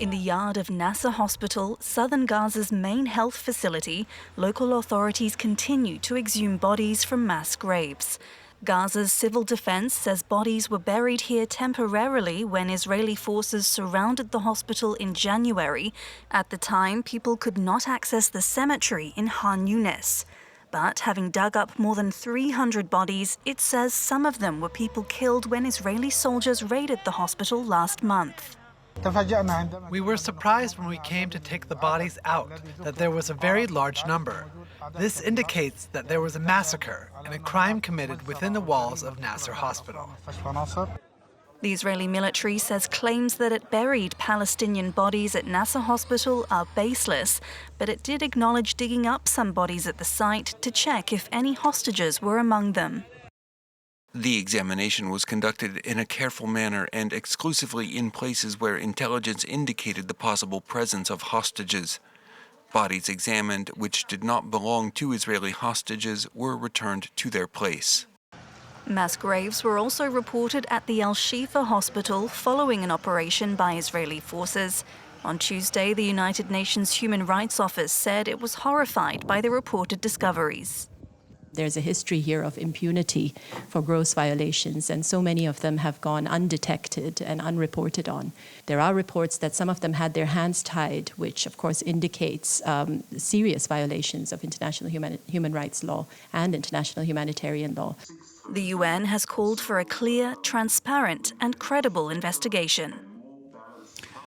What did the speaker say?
In the yard of Nasser Hospital, southern Gaza's main health facility, local authorities continue to exhume bodies from mass graves. Gaza's civil defense says bodies were buried here temporarily when Israeli forces surrounded the hospital in January. At the time, people could not access the cemetery in Khan Yunis. But having dug up more than 300 bodies, it says some of them were people killed when Israeli soldiers raided the hospital last month. We were surprised when we came to take the bodies out that there was a very large number. This indicates that there was a massacre and a crime committed within the walls of Nasser Hospital. The Israeli military says claims that it buried Palestinian bodies at Nasser Hospital are baseless, but it did acknowledge digging up some bodies at the site to check if any hostages were among them. The examination was conducted in a careful manner and exclusively in places where intelligence indicated the possible presence of hostages. Bodies examined which did not belong to Israeli hostages were returned to their place. Mass graves were also reported at the Al-Shifa hospital following an operation by Israeli forces. On Tuesday, the United Nations Human Rights Office said it was horrified by the reported discoveries. There's a history here of impunity for gross violations, and so many of them have gone undetected and unreported on. There are reports that some of them had their hands tied, which of course indicates serious violations of international human rights law and international humanitarian law. The UN has called for a clear, transparent and credible investigation.